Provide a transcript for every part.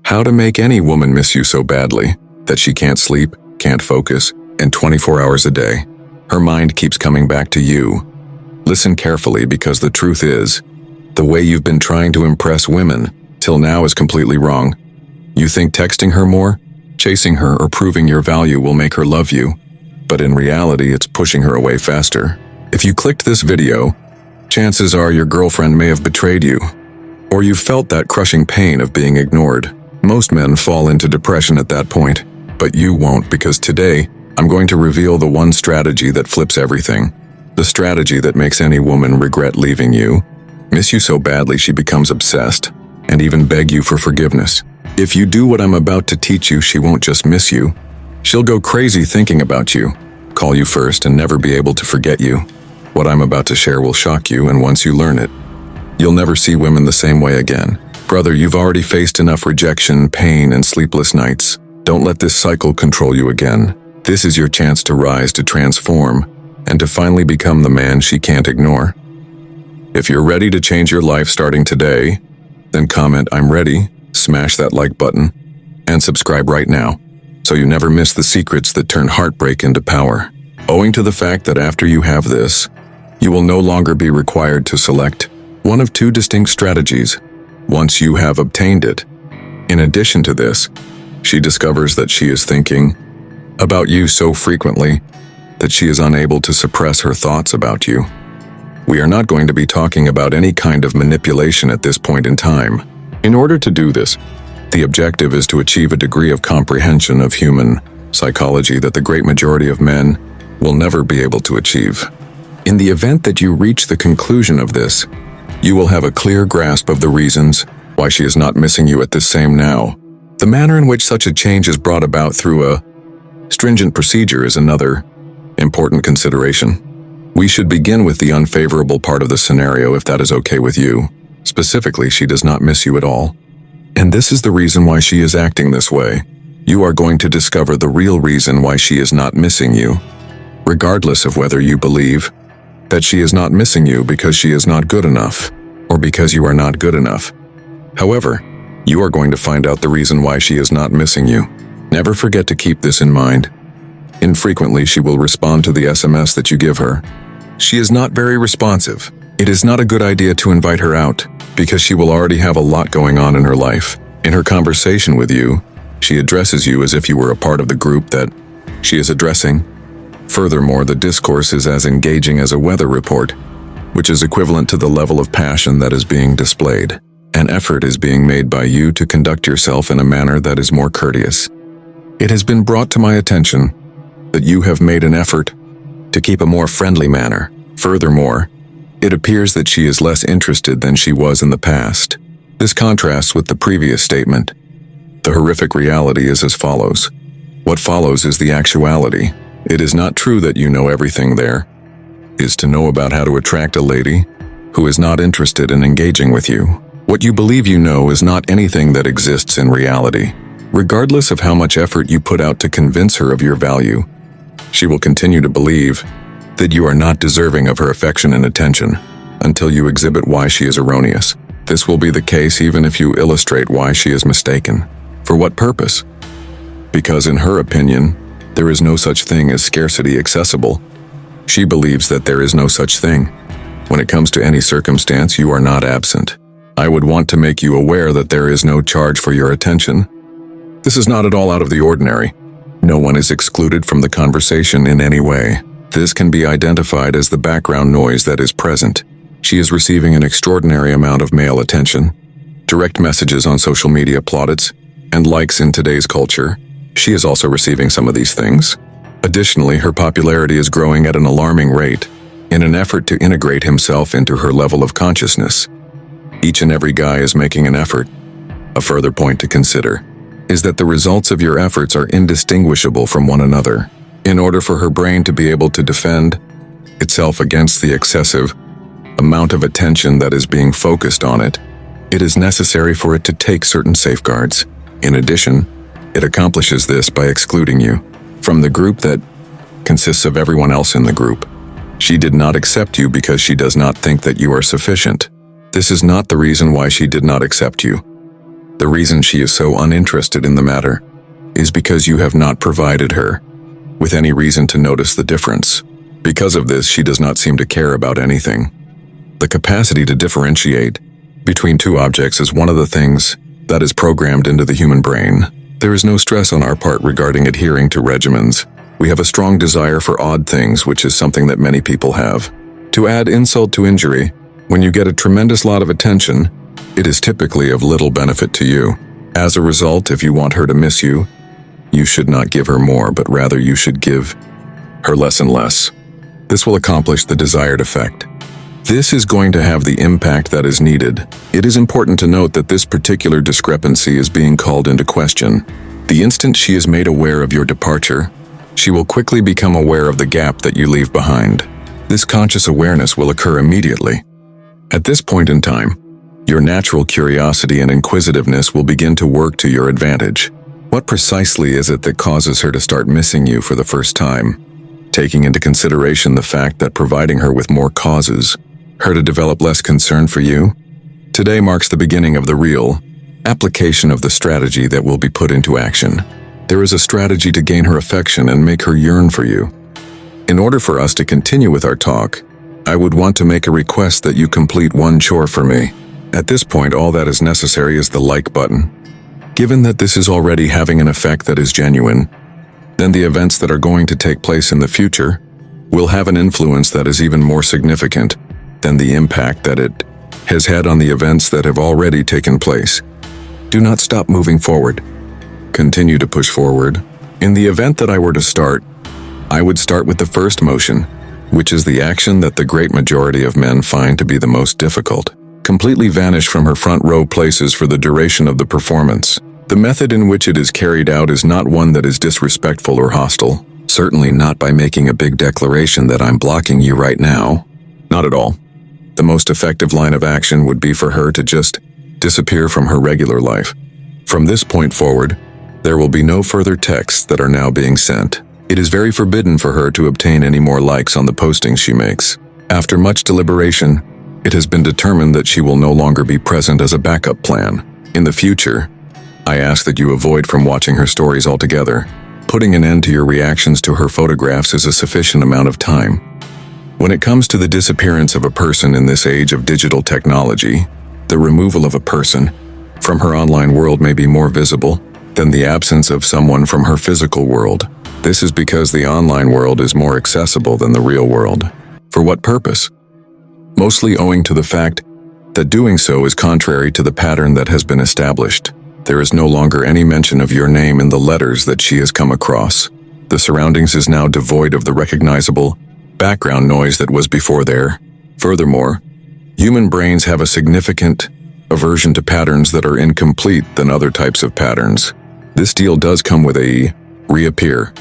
How to make any woman miss you so badly that she can't sleep, can't focus, and 24 hours a day. Her mind keeps coming back to you. Listen carefully, because the truth is, the way you've been trying to impress women till now is completely wrong. You think texting her more, chasing her, or proving your value will make her love you, but in reality it's pushing her away faster. If you clicked this video, chances are your girlfriend may have betrayed you, or you felt that crushing pain of being ignored. Most men fall into depression at that point, but you won't, because today I'm going to reveal the one strategy that flips everything. The strategy that makes any woman regret leaving you, miss you so badly she becomes obsessed, and even beg you for forgiveness. If you do what I'm about to teach you, she won't just miss you. She'll go crazy thinking about you, call you first, and never be able to forget you. What I'm about to share will shock you, and once you learn it, you'll never see women the same way again. Brother, you've already faced enough rejection, pain, and sleepless nights. Don't let this cycle control you again. This is your chance to rise, to transform, and to finally become the man she can't ignore. If you're ready to change your life starting today, then comment "I'm ready," smash that like button, and subscribe right now, so you never miss the secrets that turn heartbreak into power. Owing to the fact that after you have this, you will no longer be required to select one of two distinct strategies once you have obtained it. In addition to this, she discovers that she is thinking about you so frequently that she is unable to suppress her thoughts about you. We are not going to be talking about any kind of manipulation at this point in time. In order to do this, the objective is to achieve a degree of comprehension of human psychology that the great majority of men will never be able to achieve. In the event that you reach the conclusion of this, you will have a clear grasp of the reasons why she is not missing you at this same now. The manner in which such a change is brought about through a stringent procedure is another important consideration. We should begin with the unfavorable part of the scenario, if that is okay with you. Specifically, she does not miss you at all. And this is the reason why she is acting this way. You are going to discover the real reason why she is not missing you, regardless of whether you believe that she is not missing you because she is not good enough, or because you are not good enough. However, you are going to find out the reason why she is not missing you. Never forget to keep this in mind. Infrequently, she will respond to the SMS that you give her. She is not very responsive. It is not a good idea to invite her out, because she will already have a lot going on in her life. In her conversation with you, she addresses you as if you were a part of the group that she is addressing. Furthermore, the discourse is as engaging as a weather report, which is equivalent to the level of passion that is being displayed. An effort is being made by you to conduct yourself in a manner that is more courteous. It has been brought to my attention that you have made an effort to keep a more friendly manner. Furthermore, it appears that she is less interested than she was in the past. This contrasts with the previous statement. The horrific reality is as follows. What follows is the actuality. It is not true that you know everything there. It is to know about how to attract a lady who is not interested in engaging with you. What you believe you know is not anything that exists in reality. Regardless of how much effort you put out to convince her of your value, she will continue to believe that you are not deserving of her affection and attention until you exhibit why she is erroneous. This will be the case even if you illustrate why she is mistaken. For what purpose? Because in her opinion, there is no such thing as scarcity accessible. She believes that there is no such thing. When it comes to any circumstance, you are not absent. I would want to make you aware that there is no charge for your attention. This is not at all out of the ordinary. No one is excluded from the conversation in any way. This can be identified as the background noise that is present. She is receiving an extraordinary amount of male attention, direct messages on social media plaudits, and likes in today's culture. She is also receiving some of these things. Additionally, her popularity is growing at an alarming rate in an effort to integrate himself into her level of consciousness. Each and every guy is making an effort. A further point to consider is that the results of your efforts are indistinguishable from one another. In order for her brain to be able to defend itself against the excessive amount of attention that is being focused on it, it is necessary for it to take certain safeguards. In addition, it accomplishes this by excluding you from the group that consists of everyone else in the group. She did not accept you because she does not think that you are sufficient. This is not the reason why she did not accept you. The reason she is so uninterested in the matter is because you have not provided her with any reason to notice the difference. Because of this, she does not seem to care about anything. The capacity to differentiate between two objects is one of the things that is programmed into the human brain. There is no stress on our part regarding adhering to regimens. We have a strong desire for odd things, which is something that many people have. To add insult to injury, when you get a tremendous lot of attention, it is typically of little benefit to you. As a result, if you want her to miss you, you should not give her more, but rather you should give her less and less. This will accomplish the desired effect. This is going to have the impact that is needed. It is important to note that this particular discrepancy is being called into question. The instant she is made aware of your departure, she will quickly become aware of the gap that you leave behind. This conscious awareness will occur immediately. At this point in time, your natural curiosity and inquisitiveness will begin to work to your advantage. What precisely is it that causes her to start missing you for the first time? Taking into consideration the fact that providing her with more causes her to develop less concern for you, today marks the beginning of the real application of the strategy that will be put into action. There is a strategy to gain her affection and make her yearn for you. In order for us to continue with our talk, I would want to make a request that you complete one chore for me. At this point, all that is necessary is the like button. Given that this is already having an effect that is genuine, then the events that are going to take place in the future will have an influence that is even more significant than the impact that it has had on the events that have already taken place. Do not stop moving forward. Continue to push forward. In the event that I were to start, I would start with the first motion, which is the action that the great majority of men find to be the most difficult. Completely vanish from her front row places for the duration of the performance. The method in which it is carried out is not one that is disrespectful or hostile. Certainly not by making a big declaration that I'm blocking you right now. Not at all. The most effective line of action would be for her to just disappear from her regular life. From this point forward, there will be no further texts that are now being sent. It is very forbidden for her to obtain any more likes on the postings she makes. After much deliberation, it has been determined that she will no longer be present as a backup plan. In the future, I ask that you avoid from watching her stories altogether. Putting an end to your reactions to her photographs is a sufficient amount of time. When it comes to the disappearance of a person in this age of digital technology, the removal of a person from her online world may be more visible than the absence of someone from her physical world. This is because the online world is more accessible than the real world. For what purpose? Mostly owing to the fact that doing so is contrary to the pattern that has been established. There is no longer any mention of your name in the letters that she has come across. The surroundings is now devoid of the recognizable background noise that was before there. Furthermore, human brains have a significant aversion to patterns that are incomplete than other types of patterns. This deal does come with a reappear.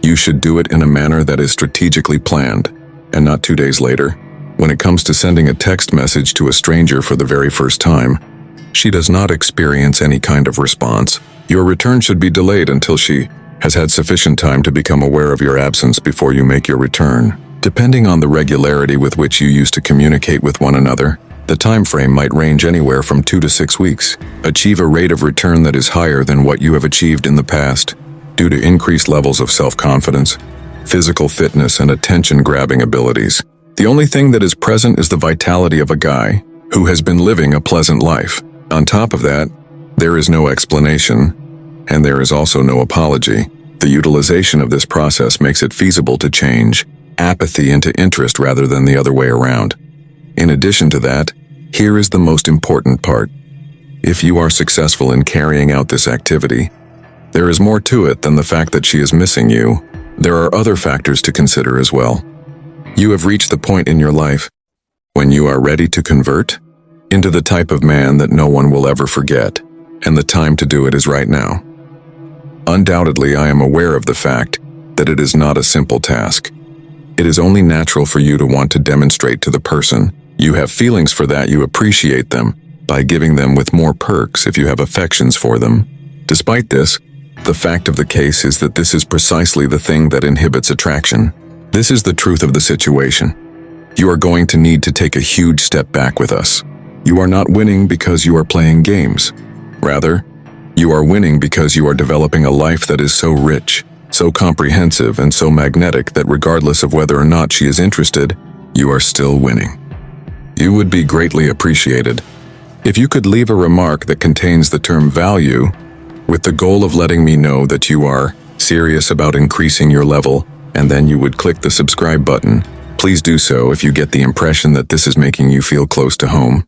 You should do it in a manner that is strategically planned, and not 2 days later. When it comes to sending a text message to a stranger for the very first time, she does not experience any kind of response. Your return should be delayed until she has had sufficient time to become aware of your absence before you make your return. Depending on the regularity with which you used to communicate with one another, the time frame might range anywhere from 2 to 6 weeks. Achieve a rate of return that is higher than what you have achieved in the past due to increased levels of self-confidence, physical fitness, and attention-grabbing abilities. The only thing that is present is the vitality of a guy who has been living a pleasant life. On top of that, there is no explanation, and there is also no apology. The utilization of this process makes it feasible to change apathy into interest rather than the other way around. In addition to that, here is the most important part. If you are successful in carrying out this activity, there is more to it than the fact that she is missing you. There are other factors to consider as well. You have reached the point in your life when you are ready to convert into the type of man that no one will ever forget, and the time to do it is right now. Undoubtedly, I am aware of the fact that it is not a simple task. It is only natural for you to want to demonstrate to the person you have feelings for that you appreciate them by giving them with more perks if you have affections for them. Despite this, the fact of the case is that this is precisely the thing that inhibits attraction. This is the truth of the situation. You are going to need to take a huge step back with us. You are not winning because you are playing games. Rather, You are winning because you are developing a life that is so rich, so comprehensive, and so magnetic that regardless of whether or not she is interested, you are still winning. You would be greatly appreciated if you could leave a remark that contains the term value, with the goal of letting me know that you are serious about increasing your level, and then you would click the subscribe button. Please do so if you get the impression that this is making you feel close to home.